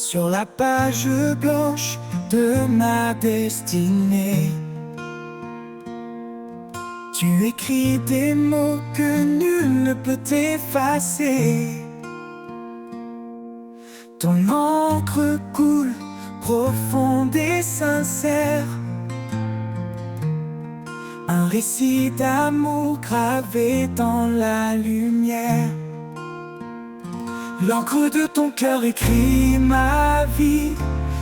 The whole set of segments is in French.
sur la page blanche de ma destinée. Tu écris des mots que nul ne peut effacer. Ton encre coule, profonde et sincère. Un récit d'amour gravé dans la lumière. L'encre de ton cœur écrit ma vie.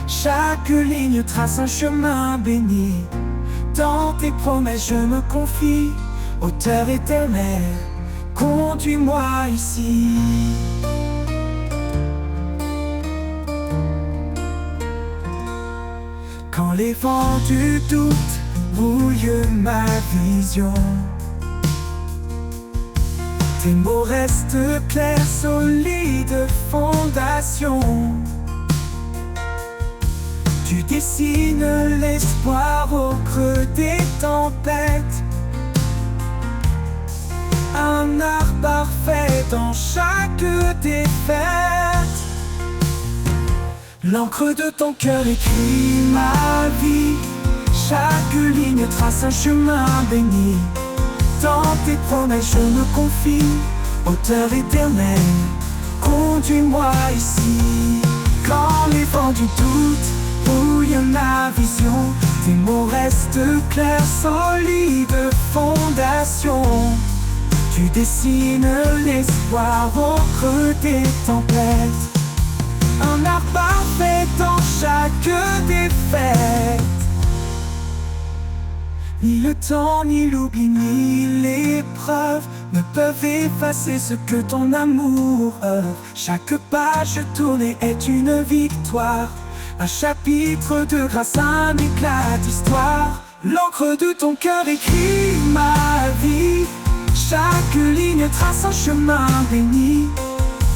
Chaque ligne trace un chemin béni. Dans tes promesses je me confie. Auteur éternel, conduis-moi ici. Quand les vents du doute brouillent ma vision, tes mots restent clairs, solides fondations. Tu dessines l'espoir au creux des tempêtes. Un art parfait dans chaque défaite. L'encre de ton cœur écrit ma vie. Chaque ligne trace un chemin béni. Dans tes promesses je me confie. Auteur éternel, conduis-moi ici. Quand les vents du doute brouillent ma vision, tes mots restent clairs, solides fondations. Tu dessines l'espoir au creux des tempêtes. Un art parfait dans chaque défaite. Ni le temps, ni l'oubli, ni l'épreuve ne peuvent effacer ce que ton amour œuvre. Chaque page tournée est une victoire. Un chapitre de grâce, un éclat d'histoire. L'encre de ton cœur écrit ma vie. Chaque ligne trace un chemin béni.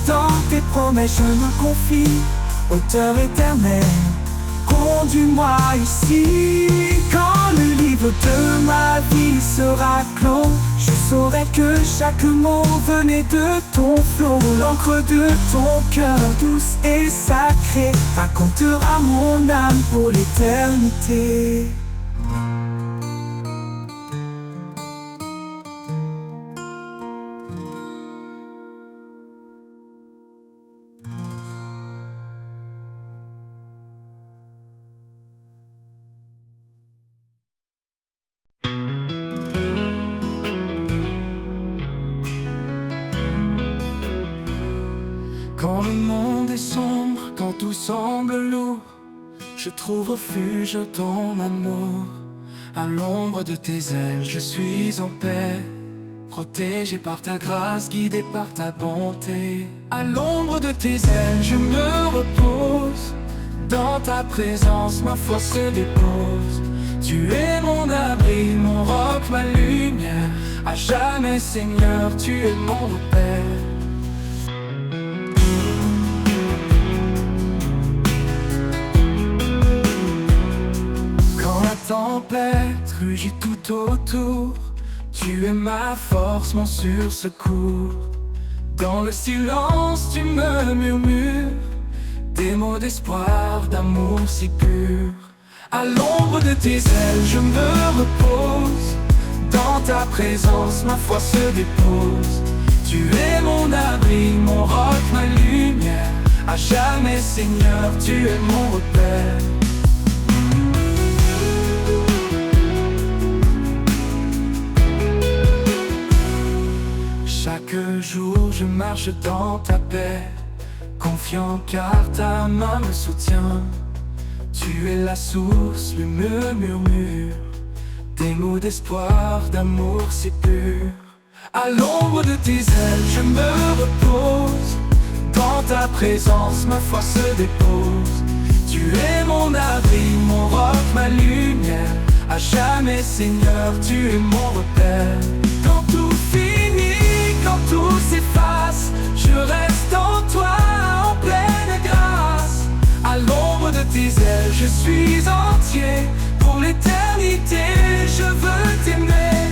Dans tes promesses je me confie. Auteur éternel, conduis-moi ici. Quand le livre de ma vie sera clos, je saurai que chaque mot venait de ton flot. L'encre de ton cœur douce et sacrée racontera mon âme pour l'éternité. Quand le monde est sombre, quand tout semble lourd, je trouve refuge dans ton amour. À l'ombre de tes ailes, je suis en paix, protégé par ta grâce, guidé par ta bonté. À l'ombre de tes ailes, je me repose. Dans ta présence, ma foi se dépose. Tu es mon abri, mon roc, ma lumière. À jamais, Seigneur, tu es mon repère. Tempête rugit tout autour. Tu es ma force, mon sûr secours. Dans le silence tu me murmures des mots d'espoir, d'amour si pur. À l'ombre de tes ailes je me repose. Dans ta présence ma foi se dépose. Tu es mon abri, mon roc, ma lumière. À jamais Seigneur tu es mon repère. Chaque jour je marche dans ta paix, confiant car ta main me soutient. Tu es la source, le murmure des mots d'espoir, d'amour si pur. À l'ombre de tes ailes je me repose. Dans ta présence ma foi se dépose. Tu es mon abri, mon roc, ma lumière. À jamais Seigneur tu es mon repère. Quand tout finit, quand tout s'efface, je reste en toi en pleine grâce. À l'ombre de tes ailes je suis entier. Pour l'éternité je veux t'aimer.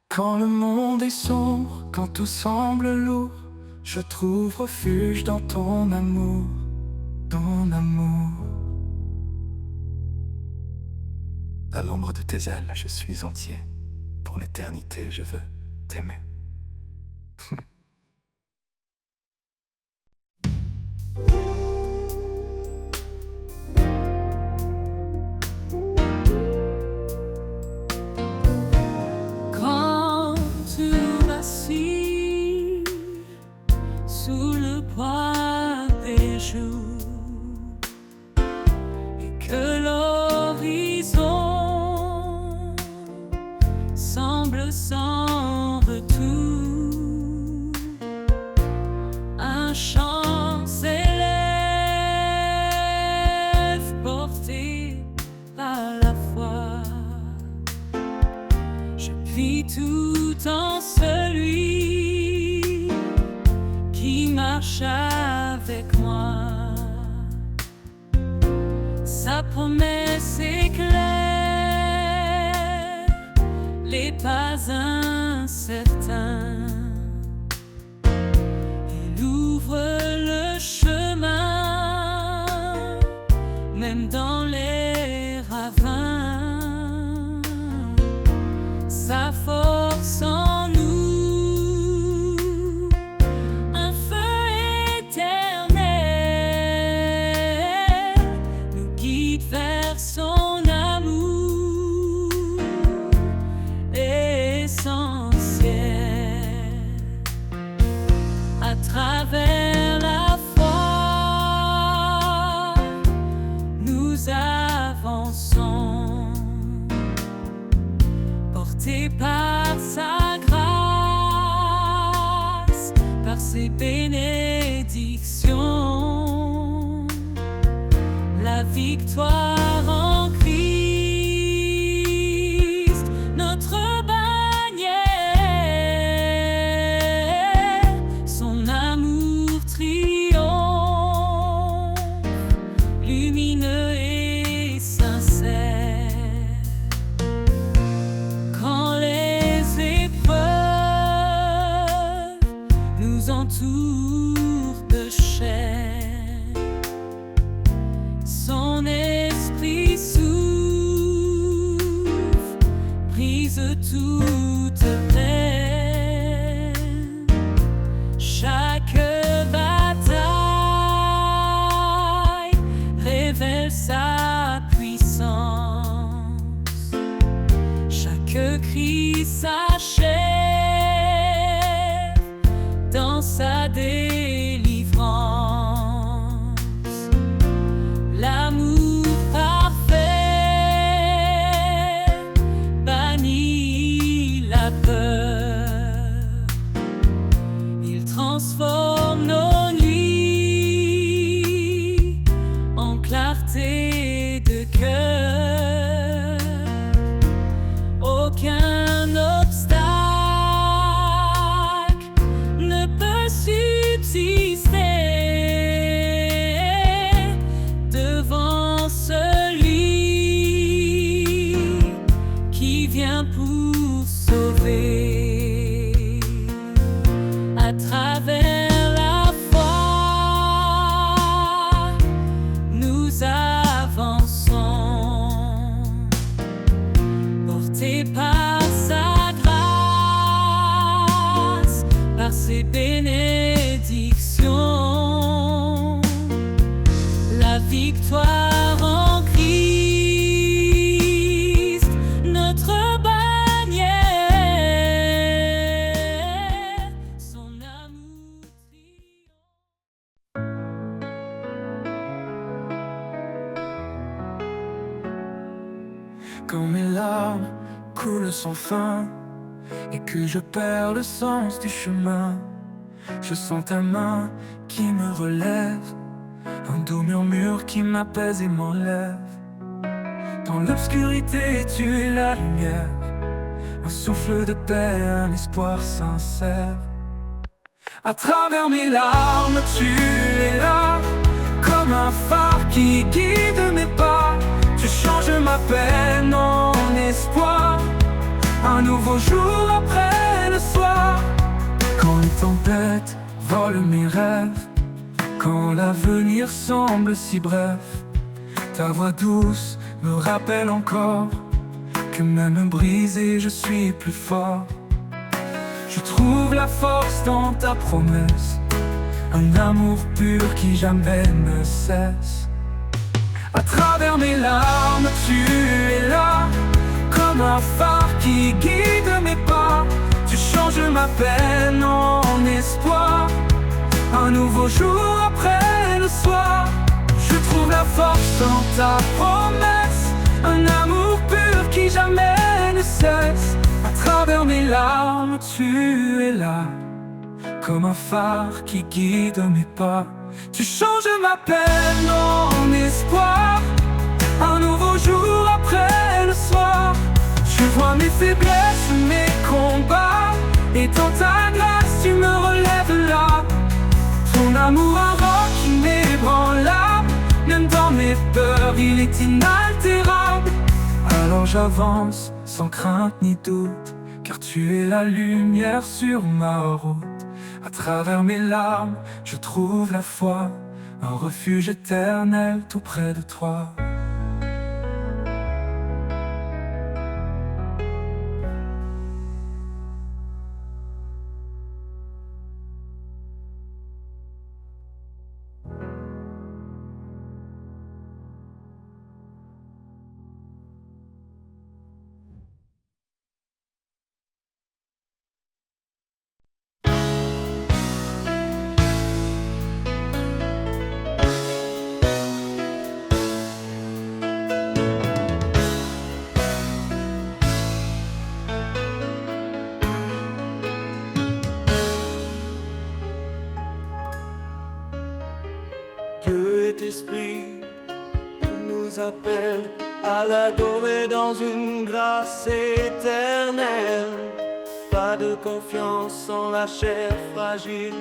Quand le monde est sombre, quand tout semble lourd, je trouve refuge dans ton amour, ton amour. À l'ombre de tes ailes, je suis entier. Pour l'éternité, je veux t'aimer. Quand tout vacille sous le poids des jours et que l'horizon semble sans retour, un chant s'élève porté par la foi. Je vis tout en celui qui marche avec moi. Sa promesse éclaire les pas incertains. Il ouvre le chemin, même dans les ravins. Sa force en nous, un feu éternel, nous guide vers son amour essentiel. À travers la foi, nous avançons, portés par sa grâce, par ses bénédictions. La victoire en Christ, notre bannière, son amour triomphe, lumineux et sincère. Quand les épreuves nous entourent de chair, son esprit souffle, brise toute peine. Chaque bataille révèle sa puissance. Chaque cri s'achève dans sa délivrance. L'amour parfait bannit la peur. Il transforme nos nuits en clarté de cœur. Aucun obstacle ne peut subsister devant celui qui vient pour sauver. À travers la foi, nous avançons, portés par sa grâce, par ses bénédictions. La victoire en Christ, notre bannière, son amour triomphe. Quand mes larmes coulent sans fin et que je perds le sens du chemin, je sens ta main qui me relève, un doux murmure qui m'apaise et m'enlève. Dans l'obscurité, tu es la lumière, un souffle de paix, un espoir sincère. À travers mes larmes, tu es là, comme un phare qui guide mes pas. changes ma peine en espoir, un nouveau jour après le soir. Quand les tempêtes volent mes rêves, quand l'avenir semble si bref, ta voix douce me rappelle encore que même brisé je suis plus fort. Je trouve la force dans ta promesse, un amour pur qui jamais ne cesse. À travers mes larmes, tu es là, comme un phare qui guide mes pas. Tu changes ma peine en espoir, un nouveau jour après le soir. Je trouve la force dans ta promesse, un amour pur qui jamais ne cesse. À travers mes larmes, tu es là, comme un phare qui guide mes pas. Tu changes ma peine en espoir, un nouveau jour après le soir. Tu vois mes faiblesses, mes combats, et dans ta grâce tu me relèves là. Ton amour un roc inébranlable, même dans mes peurs il est inaltérable. Alors j'avance sans crainte ni doute, car tu es la lumière sur ma route. À travers mes larmes, je trouve la foi, un refuge éternel tout près de toi. Dieu est esprit, il nous appelle à l'adorer dans une grâce éternelle. Pas de confiance en la chair fragile,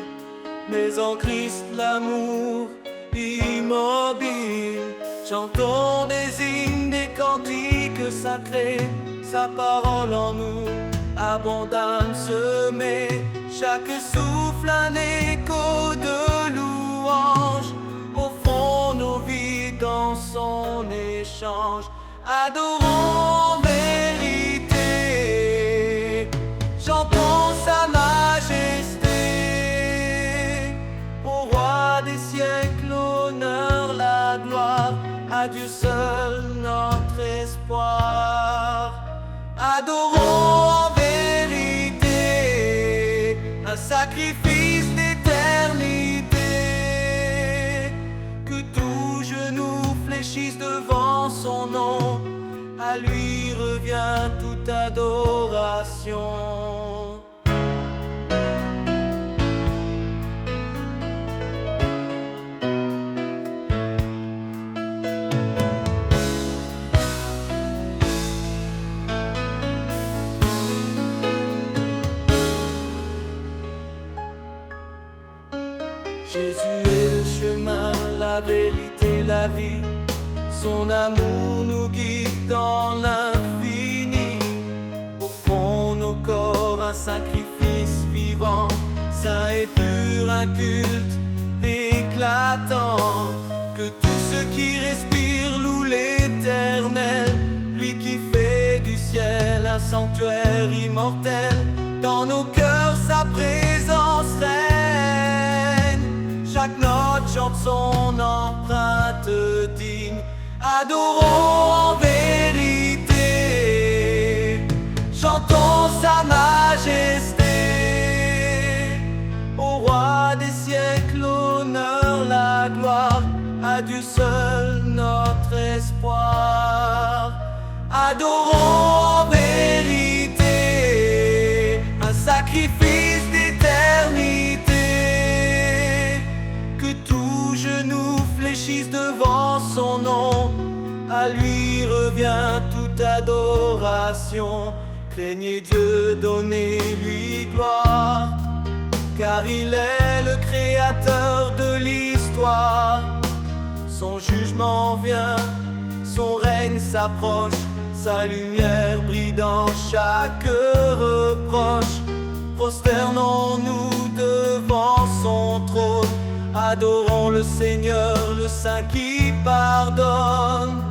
mais en Christ l'amour immobile. Chantons des hymnes, des cantiques sacrés, sa parole en nous abondante semée. Chaque souffle un écho de louange, au fond nos vies dans son échange. Adorons vérité, chantons sa majesté. Au roi des siècles, l'honneur, la gloire, à Dieu seul notre espoir. Adorons en vérité, un sacrifice d'éternité. Que tout genou fléchisse devant son nom, à lui revient toute adoration. Jésus est le chemin, la vérité, la vie. Son amour nous guide dans l'infini. Au fond nos corps, un sacrifice vivant, saint et pur, un culte éclatant. Que tout ce qui respire loue l'Éternel, lui qui fait du ciel un sanctuaire immortel. Dans nos cœurs sa présence règne, chaque note chante son empreinte digne. Adorons en vérité, chantons sa majesté. Au roi des siècles, l'honneur, la gloire, à Dieu seul notre espoir. Adorons en vérité, un sacrifice d'éternité. Que tout genou fléchisse devant son nom, à lui revient toute adoration. Craignez Dieu, donnez-lui gloire, car il est le créateur de l'histoire. Son jugement vient son règne s'approche, sa lumière brille dans chaque reproche. Prosternons-nous devant son trône, adorons le Seigneur, le Saint qui pardonne.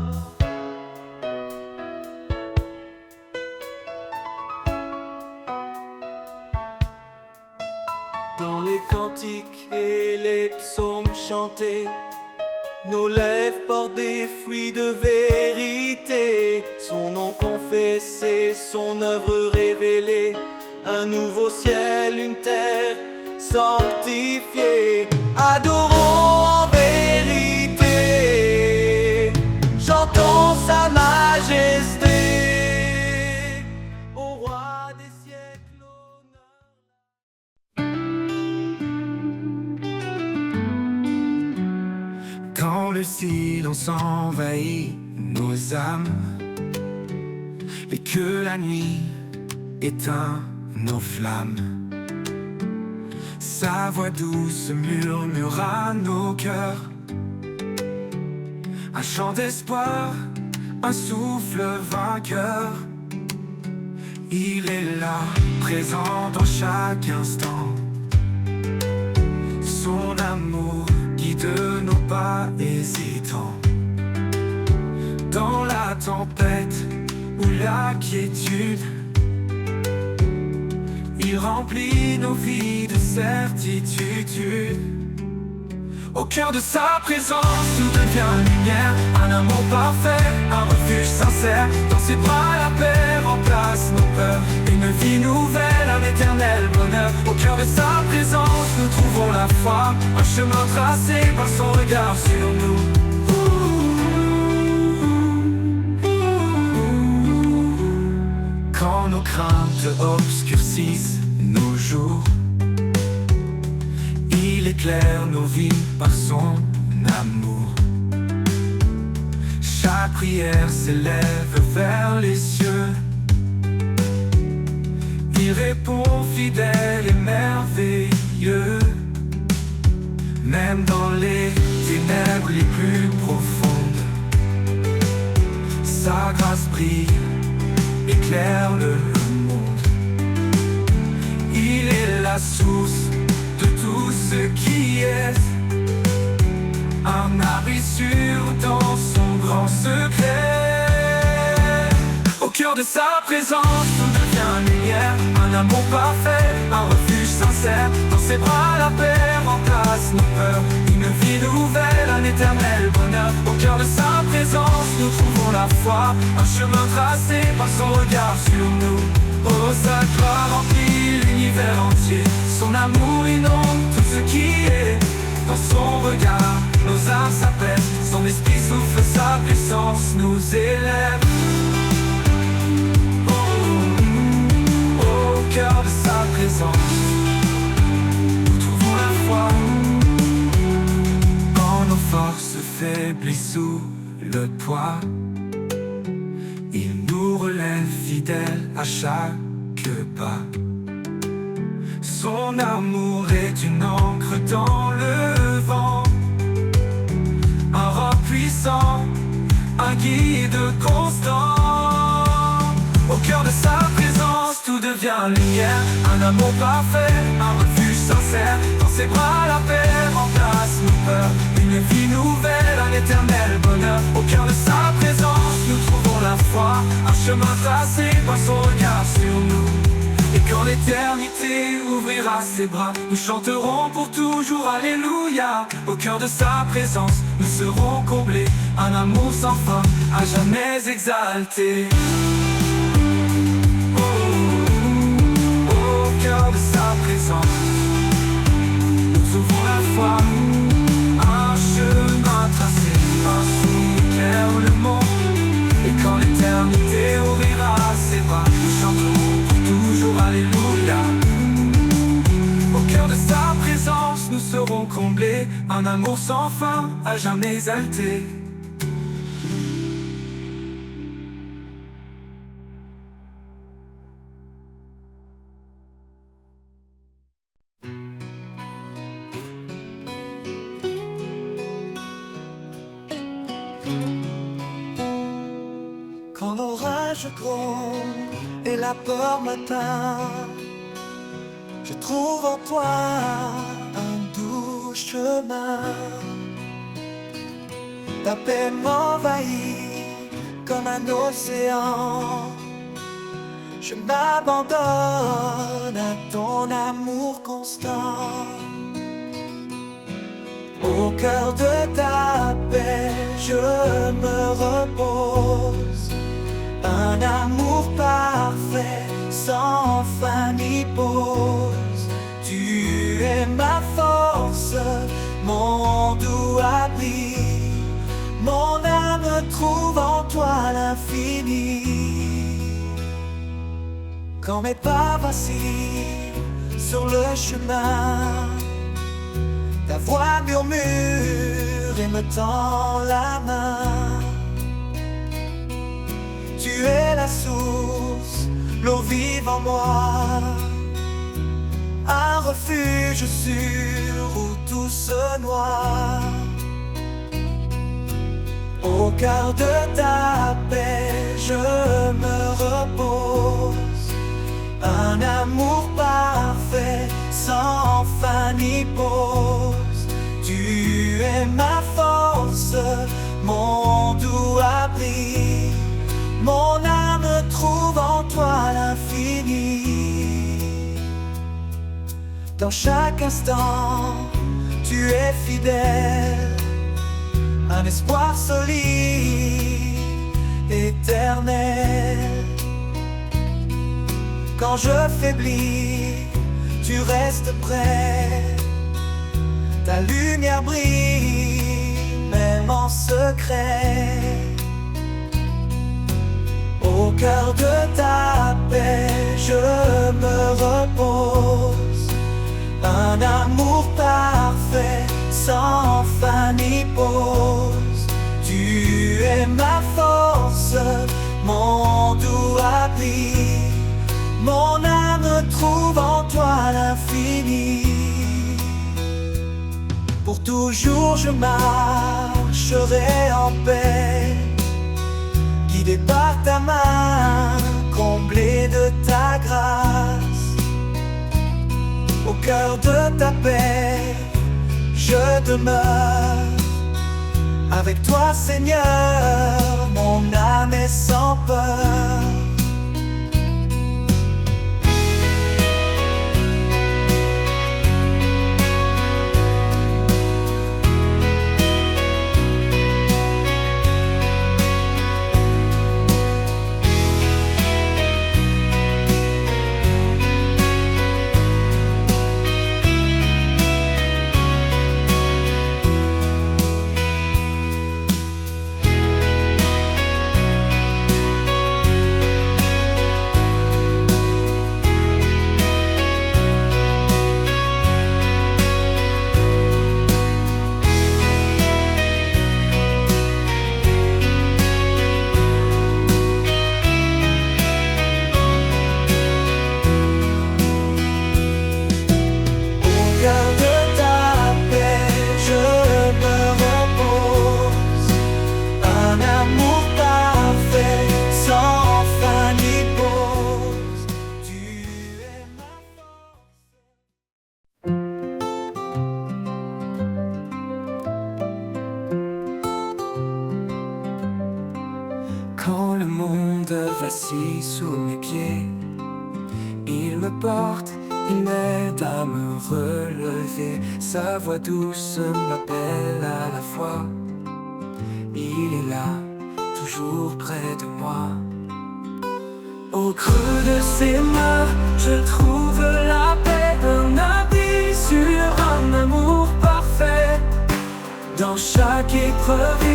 Dans les cantiques et les psaumes chantés, nos lèvres portent des fruits de vérité. Son nom confessé, son œuvre révélée, un nouveau ciel, une terre sanctifiée. Adorons en vérité, chantons sa majesté, au roi des siècles honneur. Quand le silence envahit nos âmes et que la nuit éteint nos flammes, sa voix douce murmure à nos cœurs, un chant d'espoir, un souffle vainqueur. Il est là, présent dans chaque instant. Son amour guide nos pas hésitants. Dans la tempête ou la quiétude, il remplit nos vies de certitude. Au cœur de sa présence, tout devient lumière, un amour parfait, un refuge sincère. Dans ses bras, la paix remplace nos peurs, une vie nouvelle, un éternel bonheur. Au cœur de sa présence, nous trouvons la foi, un chemin tracé par son regard sur nous. Quand nos craintes obscurcissent nos jours, il éclaire nos vies par son amour. Chaque prière s'élève vers les cieux. Il répond fidèle et merveilleux. Même dans les ténèbres les plus profondes, sa grâce brille, éclaire le monde. Il est la source de tout ce qui est, un abri sûr dans son grand secret. Au cœur de sa présence, tout devient lumière, un amour parfait, un refuge sincère. Dans ses bras, la paix remplace nos peurs, une vie nouvelle, un éternel bonheur. Au cœur de sa présence, nous trouvons la foi, un chemin tracé par son regard sur nous. Oh, sa gloire remplit l'univers entier, son amour inonde tout ce qui est. Dans son regard, nos âmes s'apaisent, son esprit souffle, sa puissance nous élève. Au cœur de sa présence, nous trouvons la foi. Quand nos forces faiblissent sous le poids, il nous relève fidèles à chaque pas. Son amour est une encre dans le vent, un roc puissant, un guide constant. Au cœur de sa présence, tout devient lumière, un amour parfait, un refuge sincère. Dans ses bras, la paix remplace nos peurs, une vie nouvelle, un éternel bonheur. Au cœur de sa présence, nous trouvons la foi, un chemin tracé par son regard sur nous. Et quand l'éternité ouvrira ses bras, nous chanterons pour toujours Alléluia. Au cœur de sa présence, nous serons comblés, un amour sans fin, à jamais exalté. Au cœur de sa présence, nous ouvrons la foi, un chemin tracé par son éclaire le monde. Et quand l'éternité ouvrira ses bras, nous chanterons pour toujours Alléluia. Au cœur de sa présence, nous serons comblés, un amour sans fin, à jamais exalté. Quand l'orage gronde et la peur m'atteint, je trouve en toi un doux chemin. Ta paix m'envahit comme un océan. Je m'abandonne à ton amour constant. Au cœur de ta paix, je me repose. Un amour parfait, sans fin ni pause. Tu es ma force, mon doux abri. Mon âme trouve en toi l'infini. Quand mes pas vacillent sur le chemin, ta voix murmure et me tend la main. Tu es la source, l'eau vive en moi, un refuge sûr où tout se noie. Au cœur de ta paix, je me repose. Un amour parfait, sans fin ni pause. Tu es ma force, mon doux abri. Mon âme trouve en toi l'infini. Dans chaque instant, tu es fidèle. Un espoir solide, éternel. Quand je faiblis, tu restes près. Ta lumière brille, même en secret. Au cœur de ta paix, je me repose. Un amour parfait, sans fin ni pause. Tu es ma force, mon doux abri. Mon âme trouve en toi l'infini. Pour toujours je marcherai en paix, guidé par ta main, comblé de ta grâce. Au cœur de ta paix, je demeure. Avec toi Seigneur, mon âme est sans peur. Quand le monde vacille sous mes pieds, il me porte, il m'aide à me relever. Sa voix douce m'appelle à la fois. Il est là, toujours près de moi. Au creux de ses mains, je trouve la paix. Un abri sur un amour parfait. Dans chaque épreuve,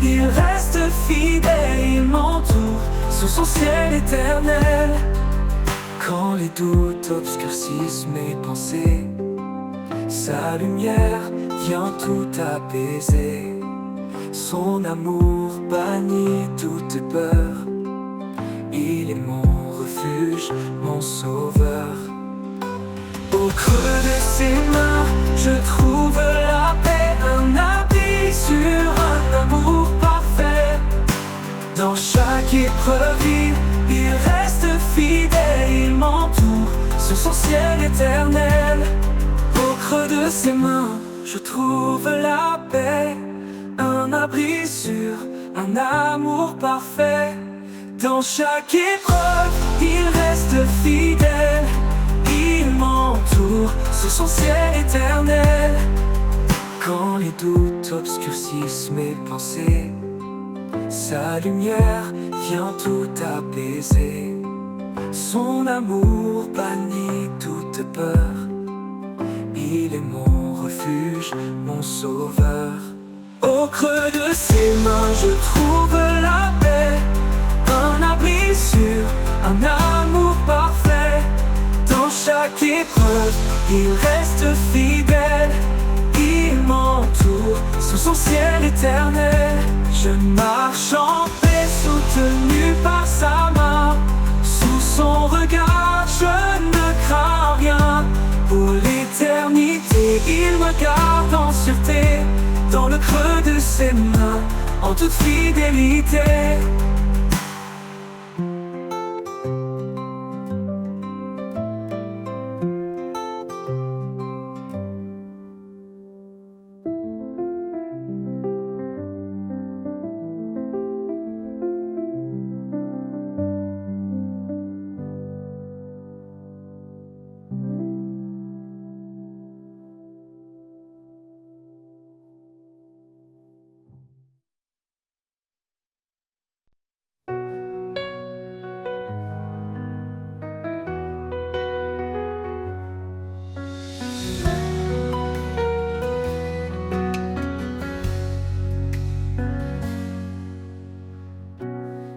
il reste fidèle. Il m'entoure sous son ciel éternel. Quand les doutes obscurcissent mes pensées, sa lumière vient tout apaiser. Son amour bannit toute peur. Il est mon refuge, mon sauveur. Au creux de ses mains, je trouve la paix. Un abri sur un amour parfait. Dans chaque épreuve, vie, il reste fidèle, il m'entoure sur son ciel éternel. Au creux de ses mains, je trouve la paix, un abri sûr, un amour parfait. Dans chaque épreuve, il reste fidèle, il m'entoure sur son ciel éternel. Quand les doutes obscurcissent mes pensées, sa lumière vient tout apaiser. Son amour bannit toute peur, il est mon refuge, mon sauveur. Au creux de ses mains, je trouve la paix, un abri sûr, un amour parfait. Dans chaque épreuve, il reste fidèle, il m'entoure sous son ciel éternel. Je marche en paix, soutenu par sa main, sous son regard, je ne crains rien. Pour l'éternité, il me garde en sûreté, dans le creux de ses mains, en toute fidélité.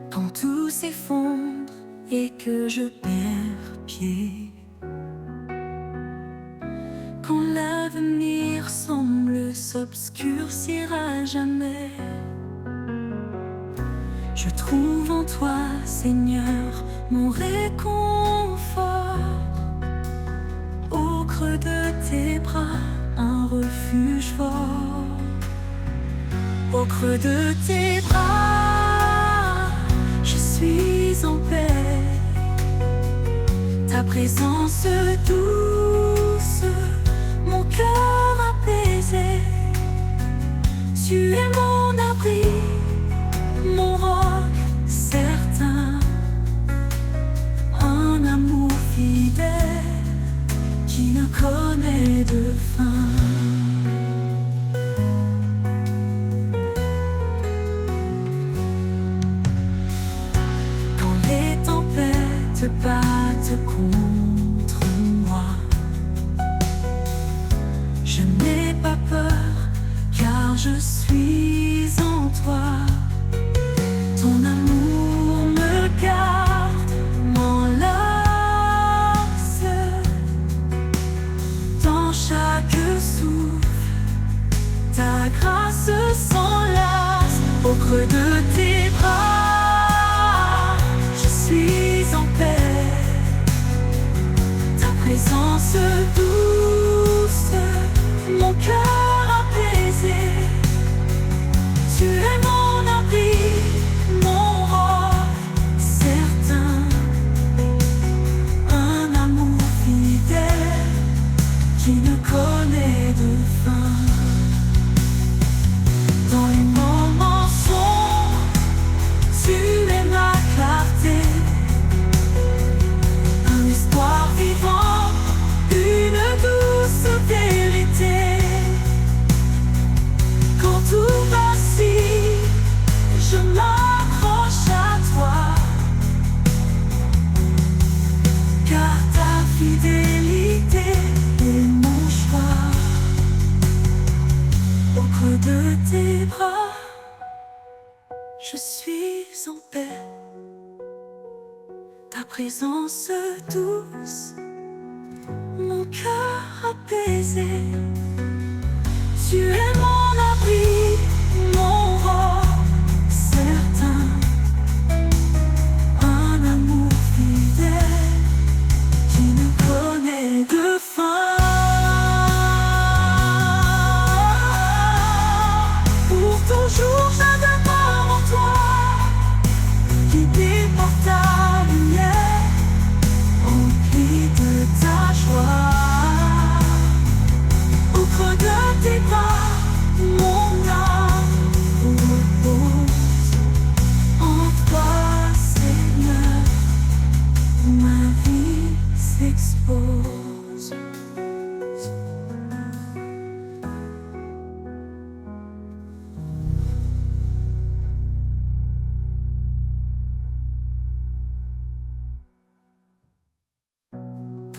Quand tout s'effondre et que je perds pied, quand l'avenir semble s'obscurcir à jamais, je trouve en toi, Seigneur, mon réconfort. Au creux de tes bras, un refuge fort. Au creux de tes bras, je suis en paix. Ta présence douce, mon cœur apaisé. Tu es mon abri, mon roc certain, un amour fidèle qui ne connaît de fin. Quand les tempêtes battent contre moi, je n'ai pas peur, car je suis en toi. Ton amour me garde, m'enlace. Dans chaque souffle, ta grâce s'enlace. Au creux de tes bras, je suis en paix. Ta présence douce, mon cœur apaisé. Tu es mon abri, mon roc certain, un amour fidèle qui ne connaît de fin. Dans les moments sombres, tu es ma clarté, un espoir vivant, une douce vérité. Quand tout vacille, je m'accroche à toi, car ta fidélité est mon choix. Au creux de tes bras, je suis en paix. Ta présence douce, mon cœur apaisé. Tu es mon abri, mon roc certain, un amour fidèle qui ne connaît de fin. Pour toujours je demeure en toi, guidé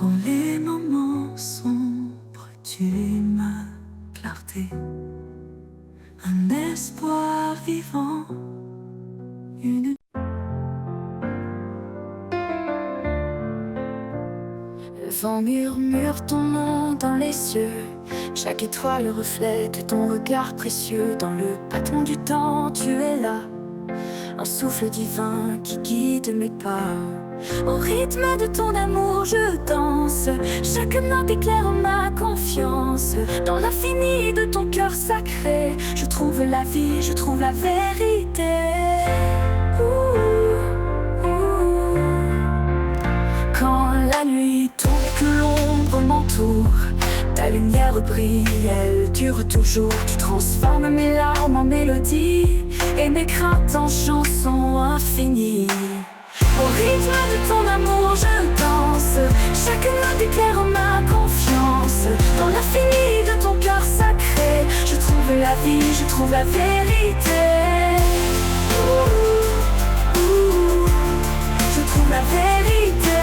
Dans les moments sombres, tu es ma clarté, un espoir vivant, une... Le vent murmure ton nom dans les cieux, chaque étoile reflète ton regard précieux. Dans le battement du temps, tu es là, un souffle divin qui guide mes pas. Au rythme de ton amour, je danse, chaque note éclaire ma confiance. Dans l'infini de ton cœur sacré, je trouve la vie, je trouve la vérité. Quand la nuit tombe, que l'ombre m'entoure, ta lumière brille, elle dure toujours. Tu transformes mes larmes en mélodie et mes craintes en chansons infinies. Au rythme de ton amour, je danse, chaque note éclaire ma confiance. Dans l'infini de ton cœur sacré, je trouve la vie, je trouve la vérité. Je trouve la vérité.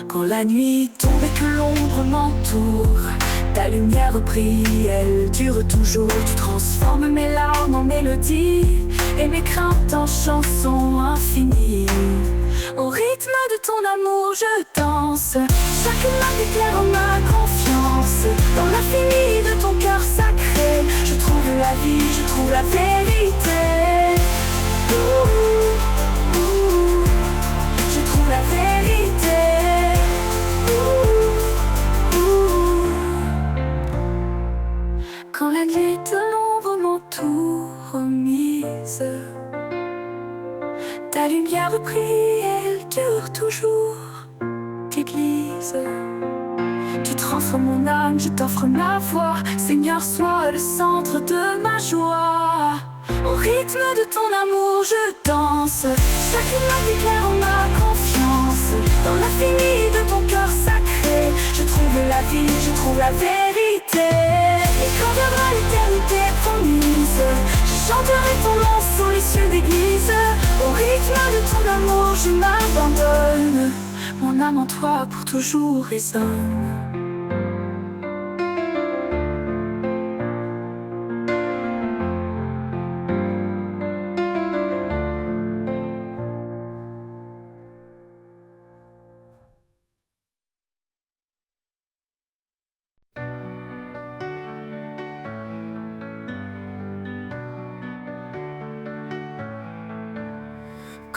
Quand la nuit tombe et que l'ombre m'entoure, ta lumière brille, elle dure toujours. Tu transformes mes larmes en mélodie et mes craintes en chansons infinies. Au rythme de ton amour, je danse, chaque note éclaire ma confiance. Dans l'infini de ton cœur sacré, je trouve la vie, je trouve la vérité. Je trouve la vérité. Quand la nuit de l'ombre m'entoure mise, ta lumière brille, elle dure toujours. T'église, tu transformes mon âme, je t'offre ma voix. Seigneur, sois le centre de ma joie. Au rythme de ton amour, je danse, chaque note éclaire ma confiance. Dans l'infini de ton cœur sacré, je trouve la vie, je trouve la vérité. Et quand viendra l'éternité promise, je chanterai ton nom sous les cieux d'église. Au rythme de ton amour, je m'abandonne, mon âme en toi pour toujours résonne.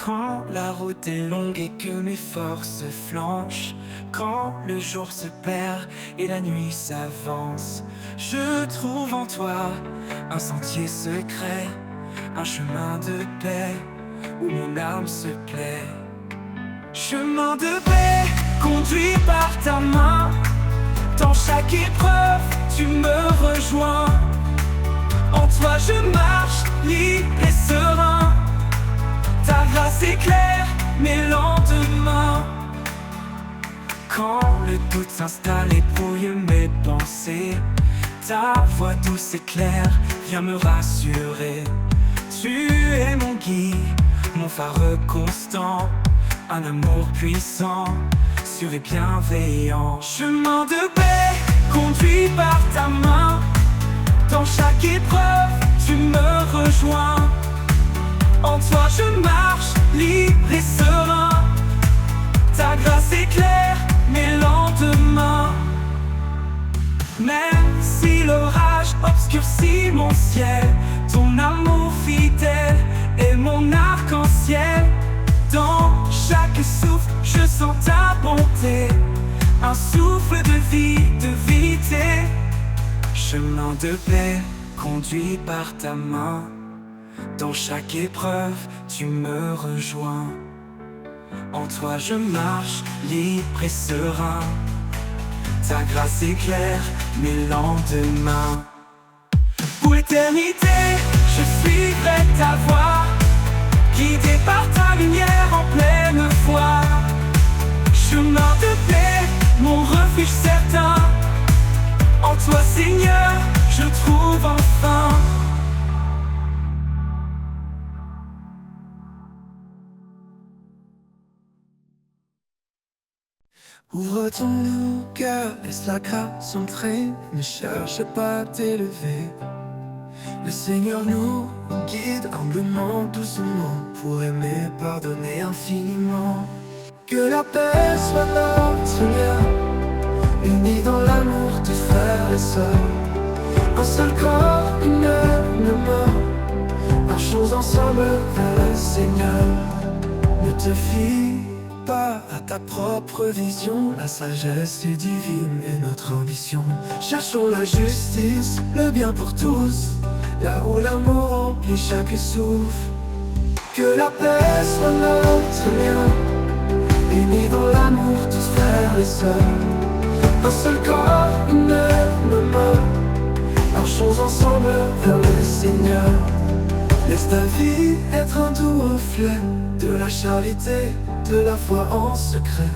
Quand la route est longue et que mes forces flanchent, quand le jour se perd et la nuit s'avance, je trouve en toi un sentier secret, un chemin de paix où mon âme se plaît. Chemin de paix conduit par ta main, dans chaque épreuve tu me rejoins. En toi je marche libre et serein, ta grâce éclaire mes lendemains. Quand le doute s'installe et brouille mes pensées, ta voix douce et claire vient me rassurer. Tu es mon guide, mon phare constant, un amour puissant, sûr et bienveillant. Chemin de paix conduit par ta main, dans chaque épreuve tu me rejoins. En toi je marche libre et serein, ta grâce éclaire mes lendemains. Même si l'orage obscurcit mon ciel, ton amour fidèle est mon arc-en-ciel. Dans chaque souffle je sens ta bonté, un souffle de vie, de vérité. Chemin de paix conduit par ta main, dans chaque épreuve tu me rejoins. En toi je marche libre et serein, ta grâce éclaire mes lendemains. Pour l'éternité je suivrai ta voix, guidé par ta lumière en pleine foi. Chemin de paix, mon refuge certain, en toi Seigneur je trouve enfin. Ouvre ton cœur, laisse la grâce entrer, ne cherche pas à t'élever. Le Seigneur nous guide humblement, doucement, pour aimer, pardonner infiniment. Que la paix soit notre lien, unis dans l'amour, tous frères et sœurs. Un seul corps, une même mort, marchons ensemble vers le Seigneur. Ne te fie pas à ta propre vision, la sagesse est divine et notre ambition. Cherchons la justice, le bien pour tous, là où l'amour remplit chaque souffle. Que la paix soit notre lien, unis dans l'amour, tous frères et sœurs. Un seul corps, une même mort, marchons ensemble vers le Seigneur. Laisse ta vie être un doux reflet de la charité, de la foi en secret.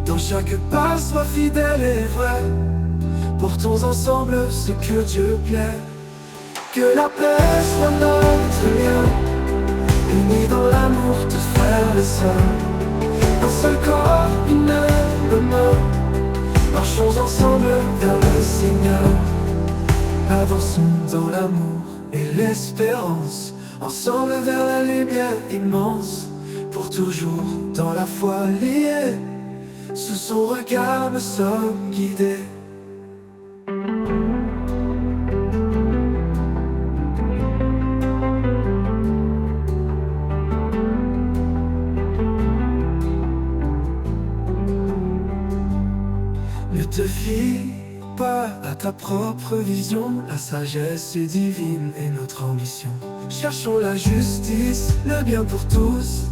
Dans chaque pas, sois fidèle et vrai. Portons ensemble ce que Dieu plaît. Que la paix soit notre lien, unis dans l'amour, tous frères et sœurs. Un seul corps, une même mort, marchons ensemble vers le Seigneur. Avançons dans l'amour et l'espérance, ensemble vers la lumière immense. Pour toujours dans la foi liée, sous son regard nous sommes guidés. Ne te fie pas à ta propre vision, la sagesse est divine et notre ambition. Cherchons la justice, le bien pour tous,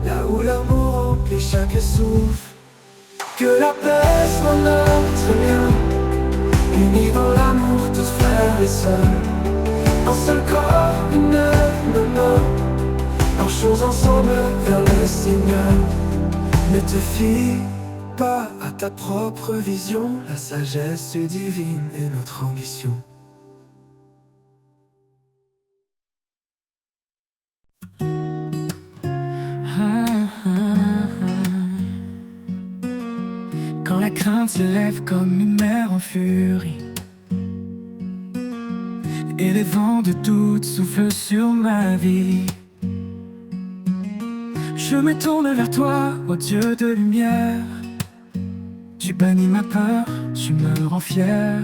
là où l'amour remplit chaque souffle. Que la paix soit notre lien, unis dans l'amour, tous frères et sœurs. Un seul corps, une même mort, marchons ensemble vers le Seigneur. Ne te fie pas à ta propre vision, la sagesse est divine et notre ambition. Quand la crainte se lève comme une mer en furie, et les vents de doute soufflent sur ma vie, je me tourne vers toi, ô Dieu de lumière. Tu bannis ma peur, tu me rends fier.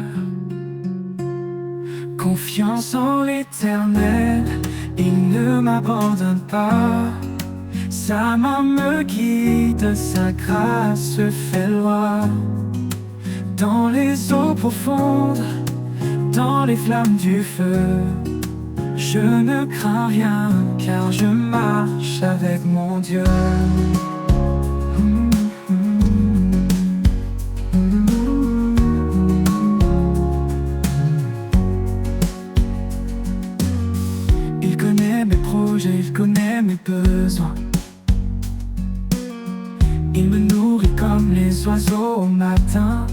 Confiance en l'Éternel, il ne m'abandonne pas. Sa main me guide, sa grâce fait loi. Dans les eaux profondes, dans les flammes du feu, je ne crains rien, car je marche avec mon Dieu. Il connaît mes projets, il connaît mes besoins. Il me nourrit comme les oiseaux au matin.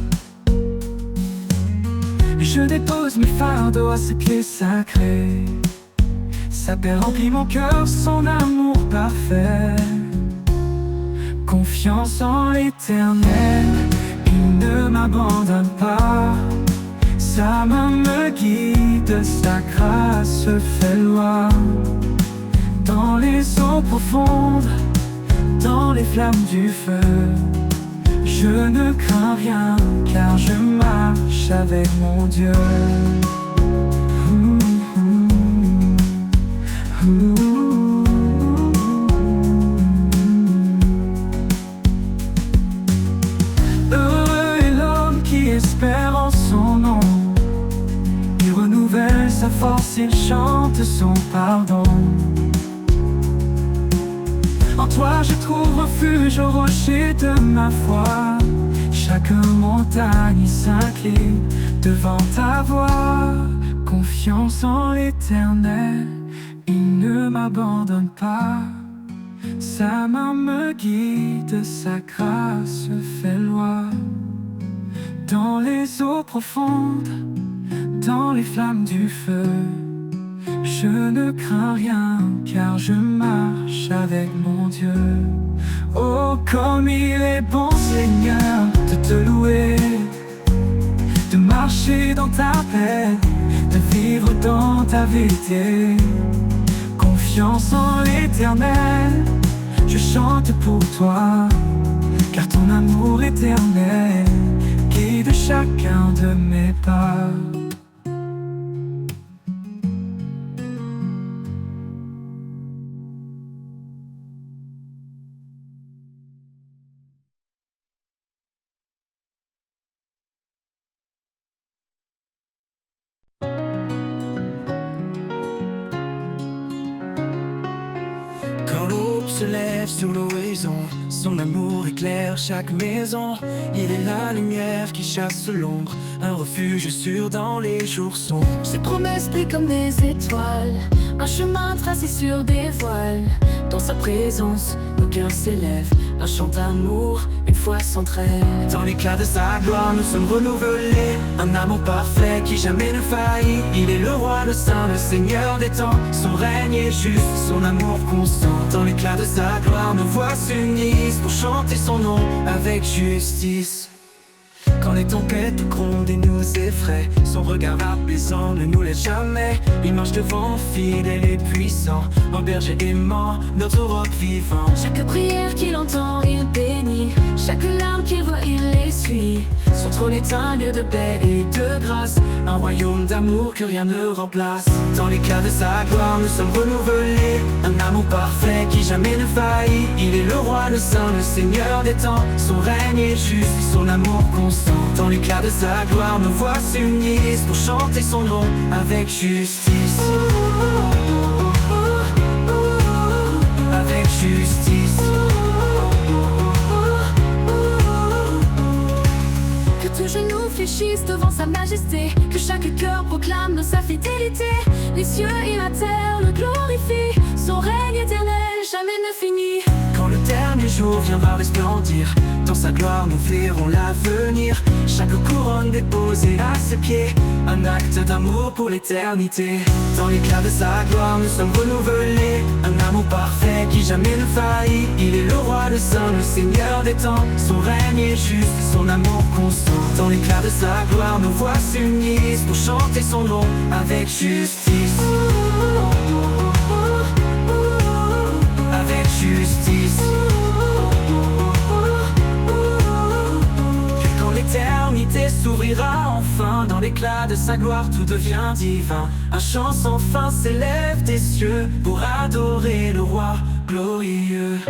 Je dépose mes fardeaux à ses pieds sacrés. Sa paix remplit mon cœur, son amour parfait. Confiance en l'Éternel, il ne m'abandonne pas. Sa main me guide, sa grâce fait loi. Dans les eaux profondes, dans les flammes du feu, je ne crains rien, car je marche avec mon Dieu. Heureux est l'homme qui espère en son nom. Il renouvelle sa force, il chante son pardon. En toi je trouve refuge au rocher de ma foi. Chaque montagne s'incline devant ta voix. Confiance en l'Éternel, il ne m'abandonne pas. Sa main me guide, sa grâce fait loi. Dans les eaux profondes, dans les flammes du feu, je ne crains rien, car je marche avec mon Dieu. Oh, comme il est bon, Seigneur, de te louer, de marcher dans ta paix, de vivre dans ta vérité. Confiance en l'Éternel, je chante pour toi, car ton amour éternel guide chacun de mes pas. Quand l'aube se lève sur l'horizon, son amour éclaire chaque maison. Il est la lumière qui chasse l'ombre, un refuge sûr dans les jours sombres. Ses promesses brillent comme des étoiles, un chemin tracé sur des voiles. Dans sa présence, nos cœurs s'élèvent, un chant d'amour, une foi sans trêve. Dans l'éclat de sa gloire, nous sommes renouvelés, un amour parfait qui jamais ne faillit. Il est le roi, le saint, le seigneur des temps. Son règne est juste, son amour constant. Dans l'éclat de sa gloire, nos voix s'unissent pour chanter son nom avec justice. Quand les tempêtes grondent et nous effraient, son regard apaisant ne nous laisse jamais. Il marche devant, fidèle et puissant, un berger aimant, notre roc vivant. Chaque prière qu'il entend, il bénit, chaque larme qu'il voit, il essuie. Son trône est un lieu de paix et de grâce, un royaume d'amour que rien ne remplace. Dans l'éclat de sa gloire, nous sommes renouvelés, un amour parfait qui jamais ne faillit. Il est le roi, le saint, le seigneur des temps. Son règne est juste, son amour constant. Dans l'éclat de sa gloire, nos voix s'unissent pour chanter son nom avec justice. Avec justice. Que tout genou fléchisse devant sa majesté, que chaque cœur proclame sa fidélité. Les cieux et la terre le glorifient, son règne éternel jamais ne finit. Quand le dernier jour viendra resplendir, dans sa gloire nous verrons l'avenir. Chaque couronne déposée à ses pieds, un acte d'amour pour l'éternité. Dans l'éclat de sa gloire nous sommes renouvelés, un amour parfait qui jamais ne faillit. Il est le roi, le saint, le seigneur des temps. Son règne est juste, son amour constant. Dans l'éclat de sa gloire nos voix s'unissent pour chanter son nom avec justice. Avec justice. L'éternité s'ouvrira enfin, dans l'éclat de sa gloire tout devient divin. Un chant sans fin s'élève des cieux pour adorer le roi glorieux.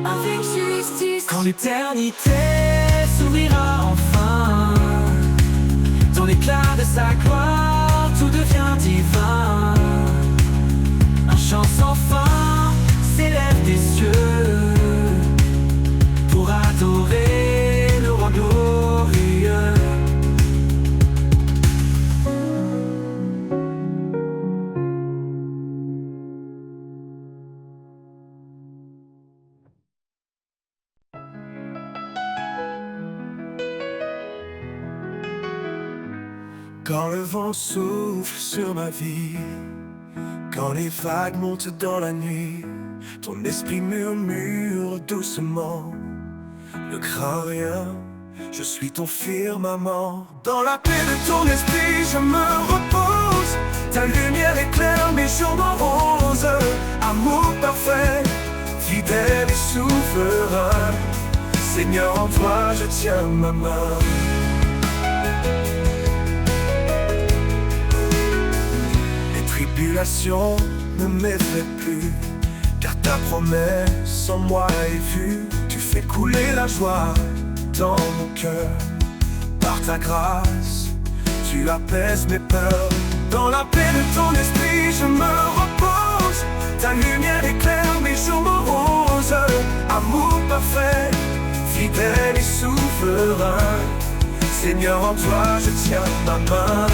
Avec justice. Quand l'éternité s'ouvrira enfin, dans l'éclat de sa gloire tout devient divin. Un chant sans fin s'élève des cieux pour adorer le roi glorieux. Quand le vent souffle sur ma vie, quand les vagues montent dans la nuit, ton esprit murmure doucement. Ne crains rien, je suis ton firmament. Dans la paix de ton esprit, je me repose. Ta lumière éclaire mes jours moroses. Amour parfait, fidèle et souverain. Seigneur, en toi je tiens ma main. Tribulation ne m'effraie plus, car ta promesse en moi est vue. Tu fais couler la joie dans mon cœur. Par ta grâce, tu apaises mes peurs. Dans la paix de ton esprit, je me repose. Ta lumière éclaire mes jours moroses. Amour parfait, fidèle et souverain. Seigneur, en toi je tiens ma main.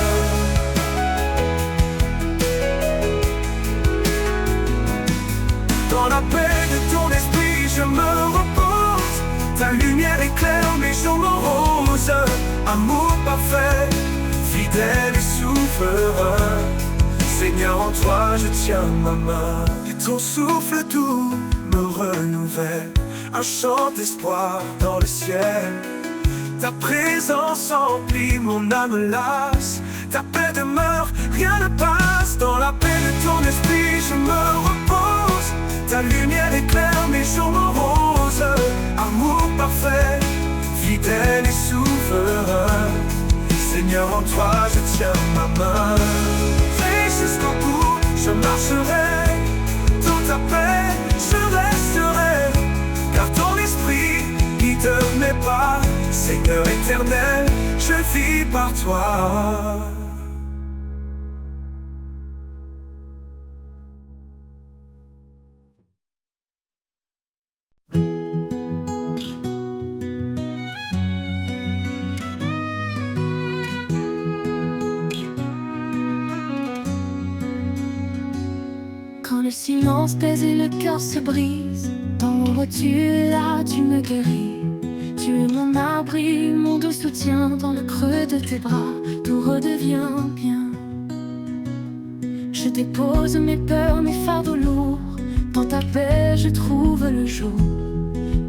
Dans la paix de ton esprit, je me repose. Ta lumière éclaire mes jours moroses. Amour parfait, fidèle et souverain. en toi je tiens ma main. Et ton souffle doux me renouvelle un chant d'espoir dans le ciel. Ta présence emplit mon âme lasse. Ta paix demeure, rien ne passe. Dans la paix de ton esprit je me repose. Ta lumière éclaire mes jours moroses. Amour parfait, fidèle et souverain. Seigneur, en toi je tiens ma main. Et jusqu'au bout je marcherai. Dans ta paix je resterai. Car ton esprit guide mes pas. Seigneur éternel, je vis par toi. Quand le silence pèse et le cœur se brise, dans l'ombre tu es là, tu me guéris. Tu es mon abri, mon doux soutien. Dans le creux de tes bras, tout redevient bien. Je dépose mes peurs, mes fardeaux lourds. Dans ta paix je trouve le jour.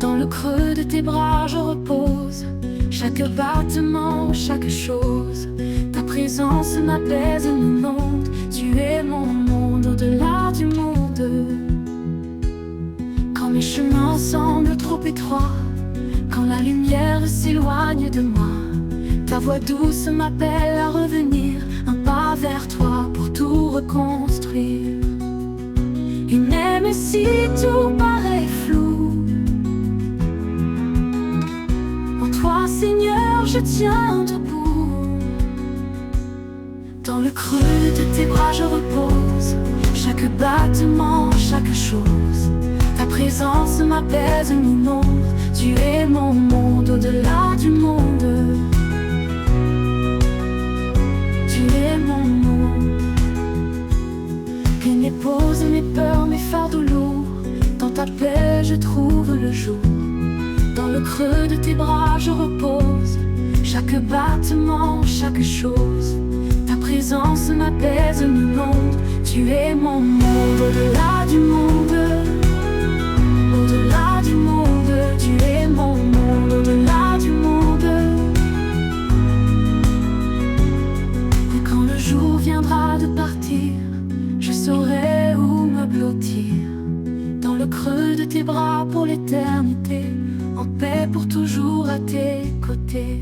Dans le creux de tes bras je repose. Chaque battement, chaque chose. Ta présence m'apaise et me monte. Tu es mon monde au-delà du monde. Quand mes chemins semblent trop étroits, quand la lumière s'éloigne de moi, ta voix douce m'appelle à revenir. Un pas vers toi pour tout reconstruire. Et même si tout paraît flou, en toi Seigneur je tiens debout. Dans le creux de tes bras je repose. Chaque battement, chaque chose. Ta présence m'apaise, m'inonde. Tu es mon monde au-delà du monde. Tu es mon monde. Rien n'épose mes peurs, mes fardeaux lourds. Dans ta paix je trouve le jour. Dans le creux de tes bras je repose. Chaque battement, chaque chose. Ta présence m'apaise, m'inonde. Tu es mon monde au-delà du monde. Au-delà du monde, tu es mon monde, au-delà du monde. Et quand le jour viendra de partir, je saurai où me blottir. Dans le creux de tes bras pour l'éternité, en paix pour toujours à tes côtés.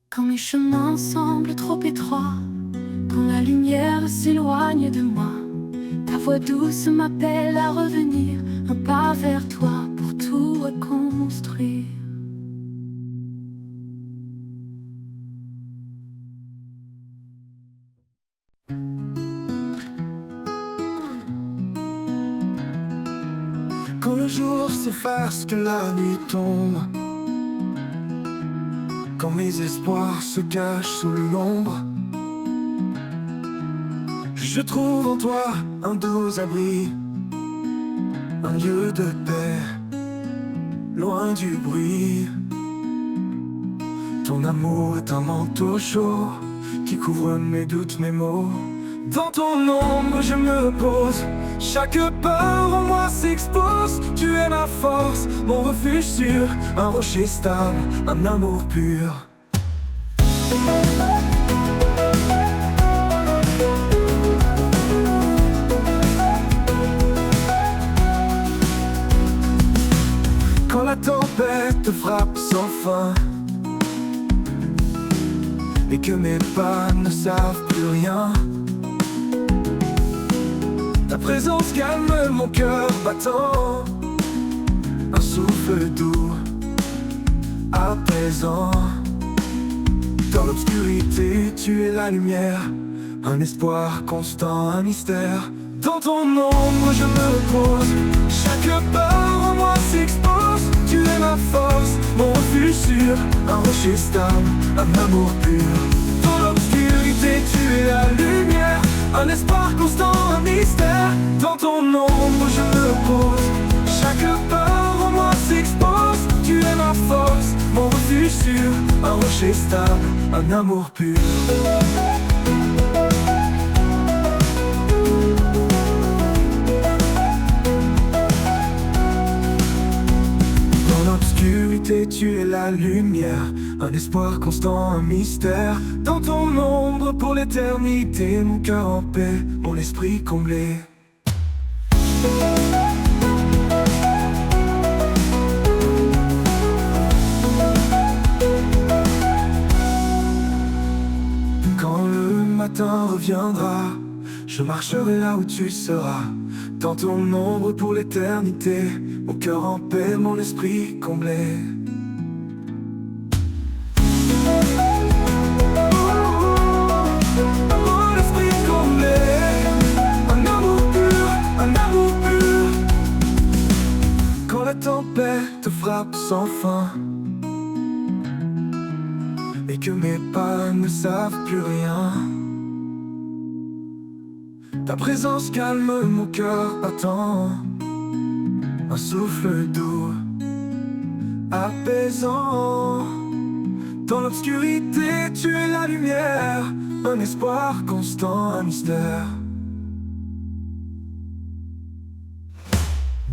Quand mes chemins semblent trop étroits, quand la lumière s'éloigne de moi, ta voix douce m'appelle à revenir. Un pas vers toi pour tout reconstruire. Quand le jour s'efface, que la nuit tombe, quand mes espoirs se cachent sous l'ombre, je trouve en toi un doux abri, un lieu de paix, loin du bruit. Ton amour est un manteau chaud qui couvre mes doutes, mes maux. Dans ton ombre je me repose. Chaque peur en moi s'expose. Tu es ma force, mon refuge sûr, un rocher stable, un amour pur. Quand la tempête frappe sans fin et que mes pas ne savent plus rien, ta présence calme mon cœur battant, un souffle doux, apaisant. Dans l'obscurité, tu es la lumière, un espoir constant, un mystère. Dans ton ombre je me repose, chaque part en moi s'expose. Tu es ma force, mon refuge sûr, un rocher stable, un amour pur. Dans l'obscurité tu es la lumière, un espoir constant, un mystère. Dans ton ombre je me repose, chaque part en moi s'expose. Tu es ma force, mon refuge sûr, un rocher stable, un amour pur. Dans l'obscurité tu es la lumière, un espoir constant, un mystère. Dans ton ombre pour l'éternité, mon cœur en paix, mon esprit comblé. Quand le matin reviendra, je marcherai là où tu seras. Dans ton ombre pour l'éternité, mon cœur en paix, mon esprit comblé. Mon esprit comblé, un amour pur, un amour pur. Quand la tempête frappe sans fin et que mes pas ne savent plus rien, ta présence calme mon cœur battant, un souffle doux, apaisant. Dans l'obscurité tu es la lumière, un espoir constant, un mystère.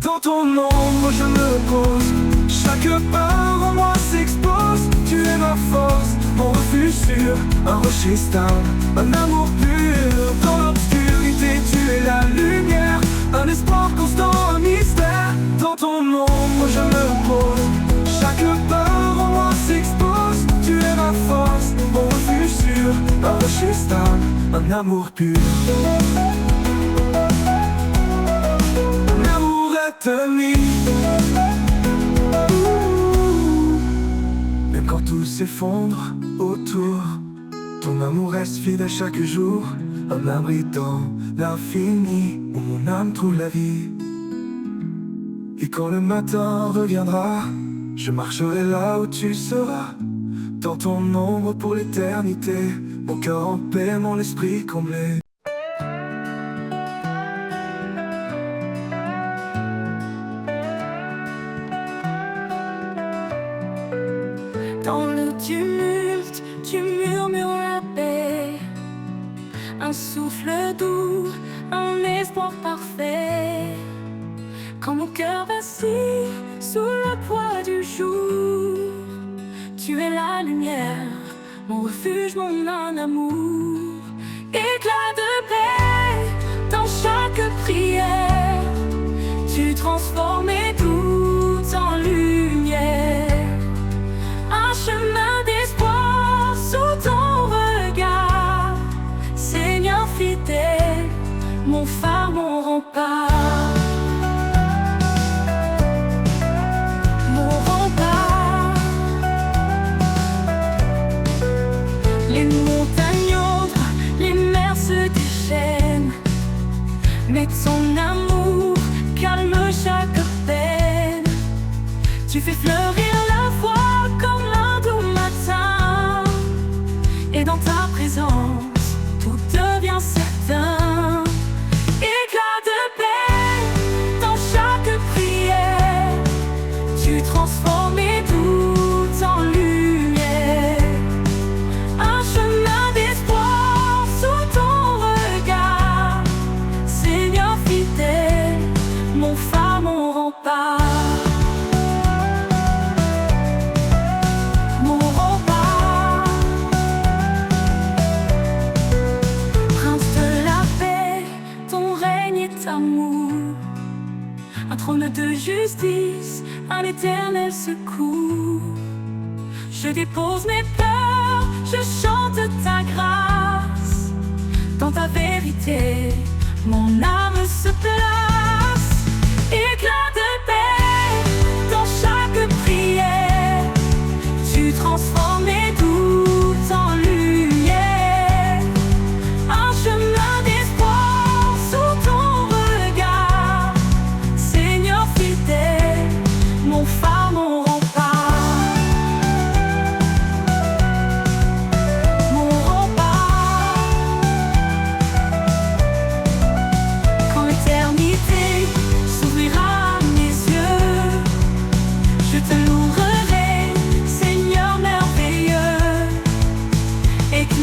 Dans ton ombre je me repose, chaque part en moi s'expose. Tu es ma force, mon refuge sûr, un rocher stable, un amour pur. Dans l'obscurité tu es la lumière, un espoir constant, un mystère. Dans ton ombre je me repose, chaque part en moi s'expose. Tu es ma force, mon refuge sûr, un rocher stable, un amour pur. Un amour éternel. Même quand tout s'effondre autour, ton amour reste fidèle chaque jour. Un abri dans l'infini où mon âme trouve la vie. Et quand le matin reviendra, je marcherai là où tu seras. Dans ton ombre pour l'éternité, mon cœur en paix, mon esprit comblé. Dans le tumulte, tu murmures la paix, un souffle doux, un espoir parfait. Quand mon cœur vacille sous le poids du jour, tu es la lumière, mon refuge, mon un amour. Éclat de paix dans chaque prière, tu transformes tout en lumière. Un chemin d'espoir sous ton regard, Seigneur fidèle, mon phare, mon rempart. Mon rempart. Les montagnes audrent, les mers se déchaînent, mais ton amour calme chaque peine. Tu fais fleurir la foi comme l'un doux matin, et dans ta présence tout devient certain. Éclat de paix dans chaque prière, tu transformes tout en lumière. Un chemin d'espoir sous ton regard, Seigneur fidèle, mon phare, mon rempart. Mon rempart. Prince de la paix, ton règne est amour, un trône de justice, un éternel secours. Je dépose mes peurs, je chante ta grâce. Dans ta vérité, mon âme se place. Éclat de paix dans chaque prière, tu transformes tout en lumière. Un chemin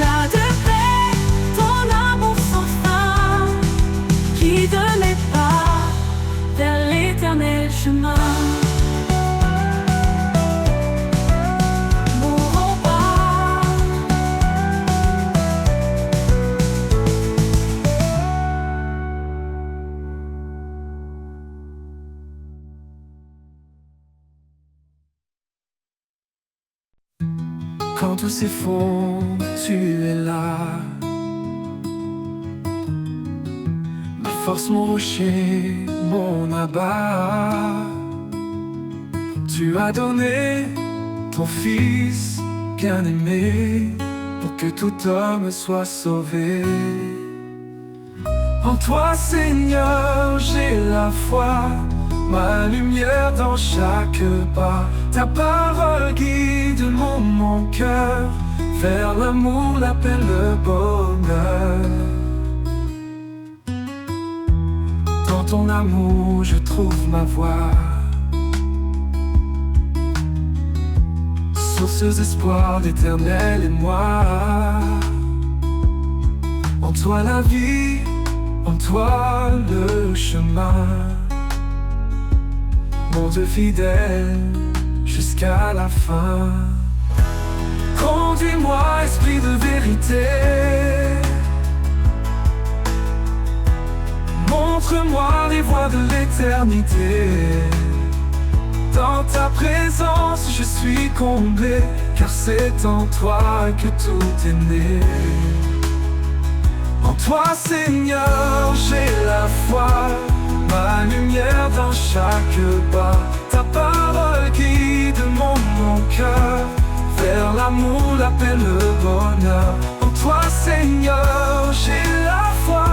éclat de paix, ton amour sans fin, guide mes pas vers l'éternel chemin. Mon rempart, quand tout s'effondre, tu es là. Ma force, mon rocher, mon abat. Tu as donné ton Fils bien-aimé pour que tout homme soit sauvé. En toi, Seigneur, j'ai la foi, ma lumière dans chaque pas. Ta parole guide mon cœur vers l'amour, la paix, le bonheur. Dans ton amour, je trouve ma voie, source d'espoir, d'éternel émoi. En toi la vie, en toi le chemin, mon Dieu fidèle jusqu'à la fin. Conduis-moi, esprit de vérité, montre-moi les voies de l'éternité. Dans ta présence, je suis comblé, car c'est en toi que tout est né. En toi, Seigneur, j'ai la foi, ma lumière dans chaque pas. Ta parole guide mon cœur vers l'amour, la paix, le bonheur. En toi, Seigneur, j'ai la foi,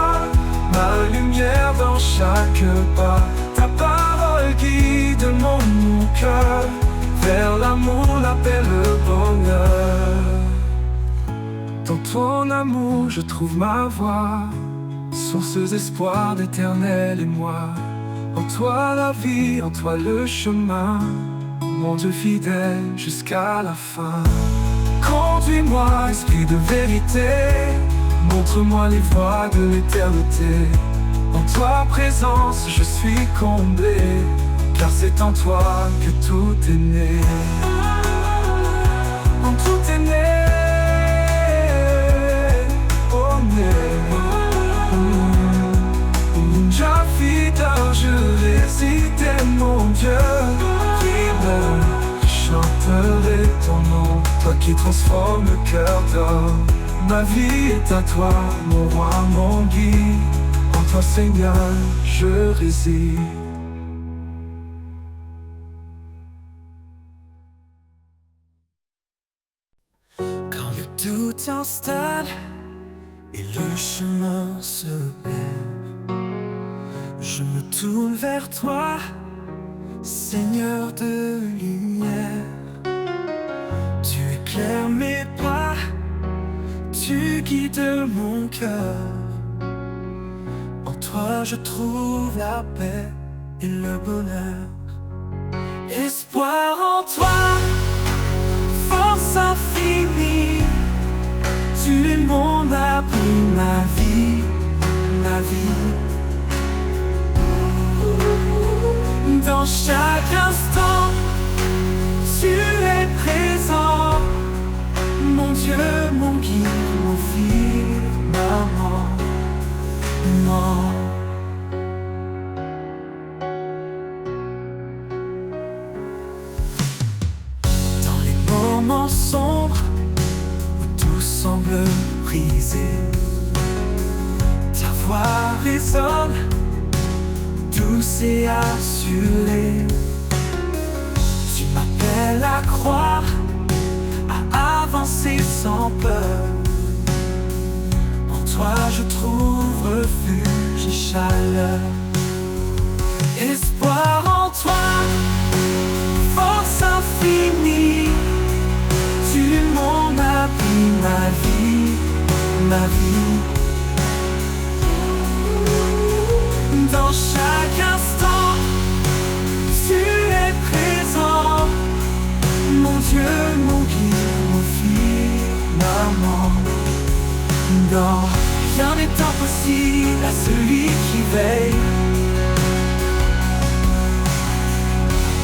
ma lumière dans chaque pas. Ta parole guide mon cœur vers l'amour, la paix, le bonheur. Dans ton amour, je trouve ma voie, source d'espoir, d'éternel émoi. En toi la vie, en toi le chemin, mon Dieu fidèle jusqu'à la fin. Conduis-moi, esprit de vérité, montre-moi les voies de l'éternité. En toi présence, je suis comblé, car c'est en toi que tout est né. En tout est né, oh né. Jah fidèle, je réside, mon Dieu fidèle. Je chanterai ton nom, toi qui transformes le cœur d'or. Ma vie est à toi, mon roi, mon guide. En toi, Seigneur, je réside. Quand le doute s'installe et le chemin se perd, je me tourne vers toi, Seigneur de lumière. Tu éclaires mes pas, tu guides mon cœur. En toi je trouve la paix et le bonheur. Espoir en toi, force infinie. Tu es mon abri, ma vie, ma vie. Dans chaque instant, tu es présent. Mon Dieu, mon guide, mon firmament. Non. Dans les moments sombres où tout semble brisé, ta voix résonne, douce et assurée. Tu m'appelles à croire, à avancer sans peur. En toi je trouve refuge et chaleur. Espoir en toi, force infinie. Tu es mon abri, ma vie, ma vie. Dans chaque instant, tu es présent. Mon Dieu, mon guide, mon firmament. Non, rien n'est impossible à celui qui veille.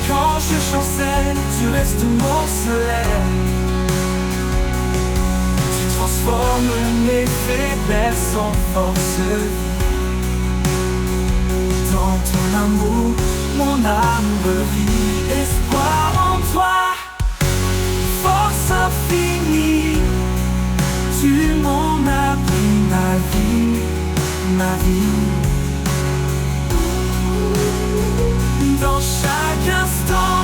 Quand je chancelle, tu restes mon soleil. Tu transformes mes faiblesses en force. Dans ton amour, mon âme revit. Espoir en toi, force infinie. Tu m'en as pris ma vie, ma vie. Dans chaque instant,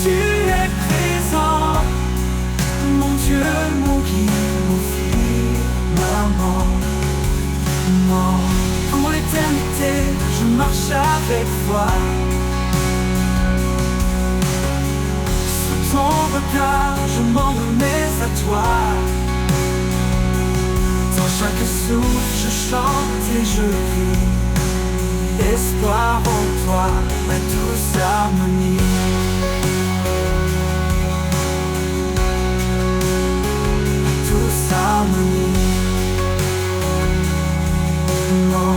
tu es présent. Mon Dieu, mon guide, mon firmament. Non, pour l'éternité, je marche avec toi. Sous ton regard, je m'en remets à toi. Dans chaque souffle, je chante et je vis. Espoir en toi, ma douce harmonie. Ma douce harmonie. Non.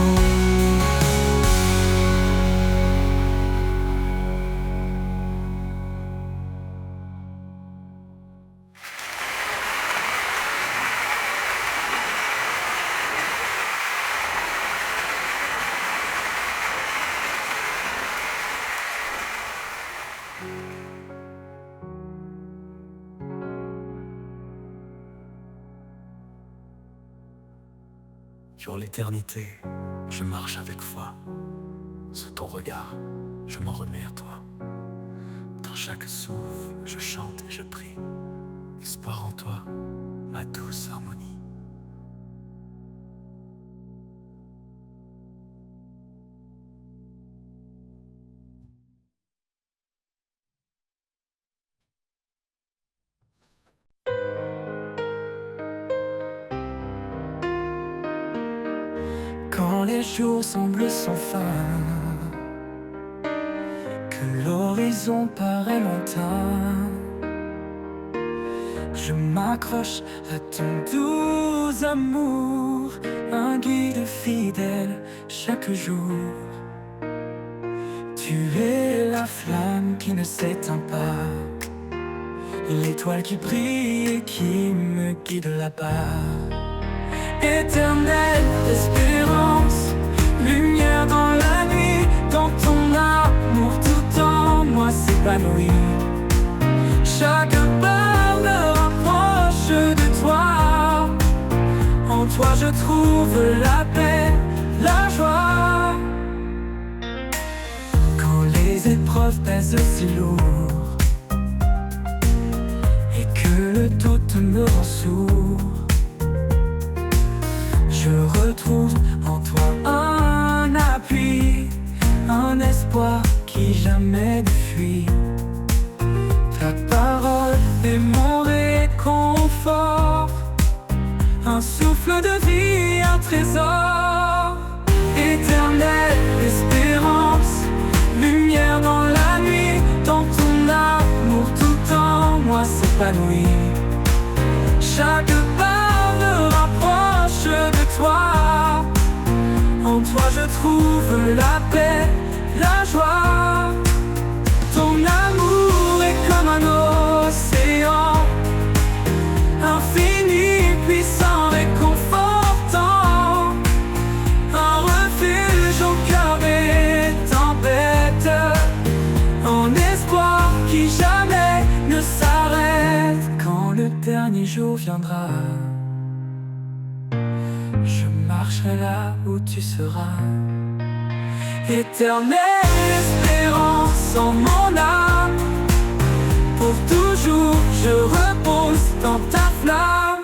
Sur l'éternité, je marche avec foi. Sous ton regard, je m'en remets à toi. Dans chaque souffle, je chante et je prie. Espoir en toi, ma douce harmonie. Quand les jours semblent sans fin, que l'horizon paraît lointain, je m'accroche à ton doux amour, un guide fidèle chaque jour. Tu es la flamme qui ne s'éteint pas, l'étoile qui brille et qui me guide là-bas. Éternelle espérance, lumière dans la nuit, dans ton amour tout en moi s'épanouit. Chaque pas me rapproche de toi, en toi je trouve la paix, la joie. Quand les épreuves pèsent si lourd et que le doute me rend sourd, je retrouve en toi un appui, un espoir qui jamais ne fuit. Ta parole est mon réconfort, un souffle de vie, un trésor. Éternelle espérance, lumière dans la nuit, dans ton amour tout en moi s'épanouit. Chaque pas me rapproche de toi, en toi je trouve la paix, la joie. Ton amour est comme un océan, infini, puissant, réconfortant, un refuge au cœur des tempêtes, un espoir qui jamais ne s'arrête. Quand le dernier jour viendra, je marcherai là où tu seras. Éternelle espérance en mon âme, pour toujours je repose dans ta flamme.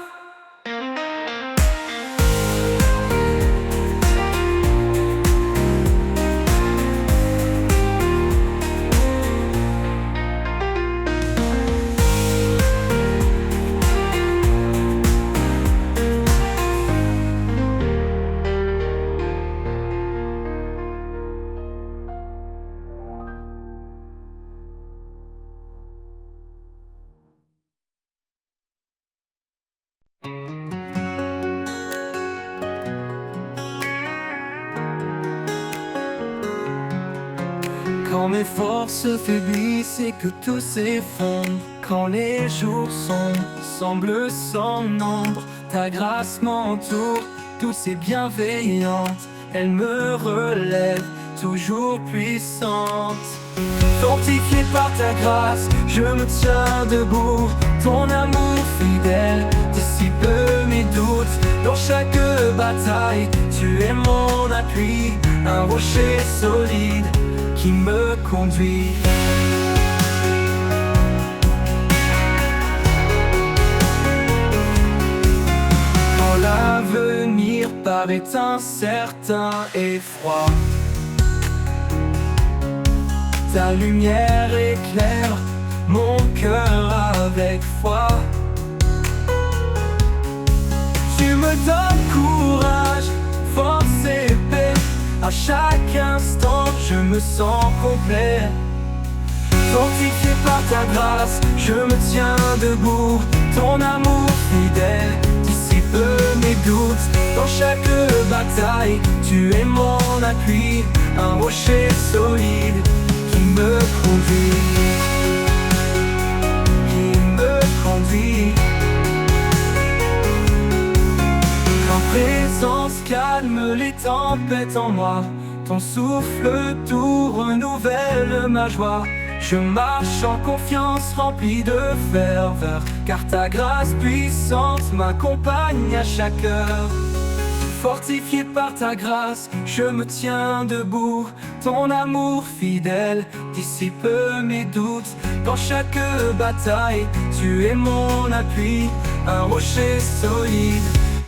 Quand mes forces faiblissent et que tout s'effondre, quand les jours sombres semblent sans nombre, ta grâce m'entoure, douce et bienveillante, elle me relève, toujours puissante. Fortifié par ta grâce, je me tiens debout. Ton amour fidèle dissipe mes doutes. Dans chaque bataille, tu es mon appui, un rocher solide qui me conduit. Quand l'avenir paraît incertain et froid, ta lumière éclaire mon cœur avec foi. Tu me donnes courage, force et paix. À chaque instant, je me sens complet. Fortifié par ta grâce, je me tiens debout. Ton amour fidèle dissipe mes doutes. Dans chaque bataille, tu es mon appui, un rocher solide qui me conduit. Quand présence calme les tempêtes en moi, ton souffle doux renouvelle ma joie. Je marche en confiance rempli de ferveur, car ta grâce puissante m'accompagne à chaque heure. Fortifié par ta grâce, je me tiens debout. Ton amour fidèle dissipe mes doutes. Dans chaque bataille, tu es mon appui, un rocher solide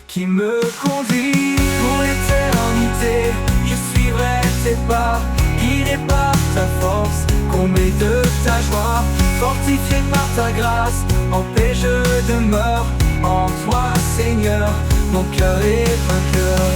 qui me conduit. Pour l'éternité, je suivrai tes pas, guidé par ta force, comblé de ta joie. Fortifié par ta grâce, en paix je demeure. En toi, Seigneur, mon cœur est vainqueur.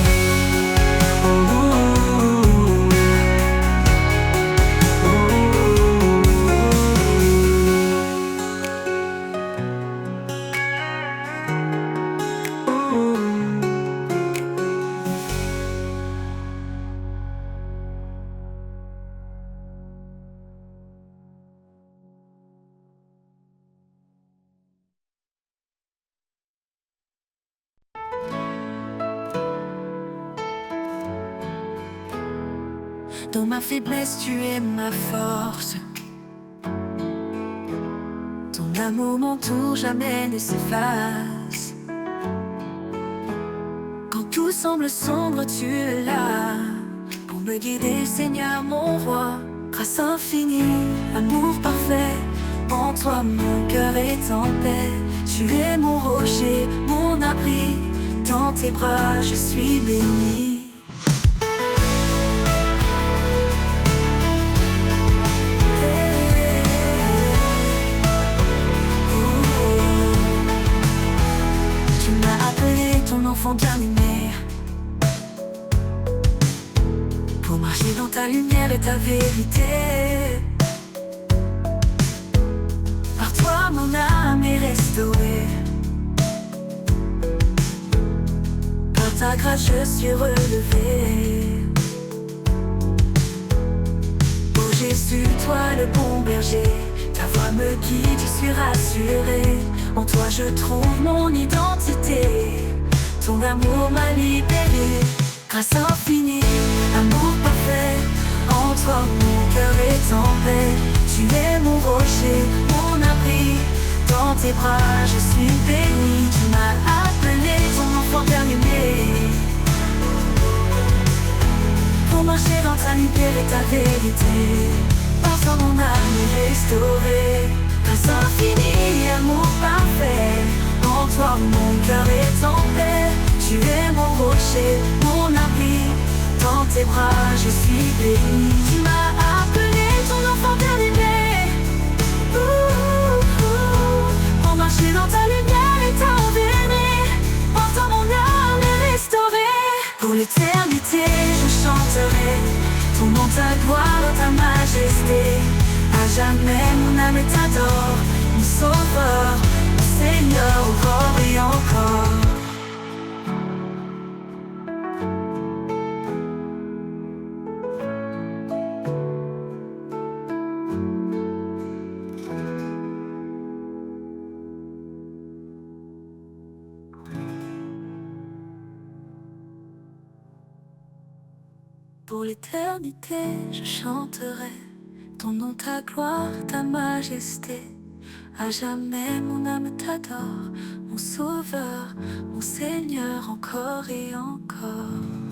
Dans ma faiblesse, tu es ma force. Ton amour m'entoure, jamais ne s'efface. Quand tout semble sombre, tu es là pour me guider, Seigneur, mon roi. Grâce infinie, amour parfait, en toi mon cœur est en paix. Tu es mon rocher, mon abri, dans tes bras je suis béni. Enfant bien-aimé, pour marcher dans ta lumière et ta vérité. Par toi mon âme est restaurée, par ta grâce je suis relevé. Oh Jésus, toi le bon berger, ta voix me guide, je suis rassuré. En toi je trouve mon identité. Ton amour m'a libéré, grâce infinie, amour parfait. En toi mon cœur est en paix. Tu es mon rocher, mon abri, dans tes bras je suis béni. Tu m'as appelé ton enfant bien-aimé, pour marcher dans ta lumière et ta vérité. Par toi mon âme est restaurée, grâce infinie, amour parfait. En toi mon cœur est en paix. Tu es mon rocher, mon abri, dans tes bras je suis béni. Tu m'as appelé ton enfant bien-aimé, pour marcher dans ta lumière et ta vérité. En toi mon âme est restaurée. Pour l'éternité je chanterai ton nom, ta gloire, ta majesté. À jamais mon âme t'adore, mon sauveur, mon Seigneur, encore et encore. Pour l'éternité, je chanterai ton nom, ta gloire, ta majesté. À jamais mon âme t'adore, mon sauveur, mon Seigneur, encore et encore.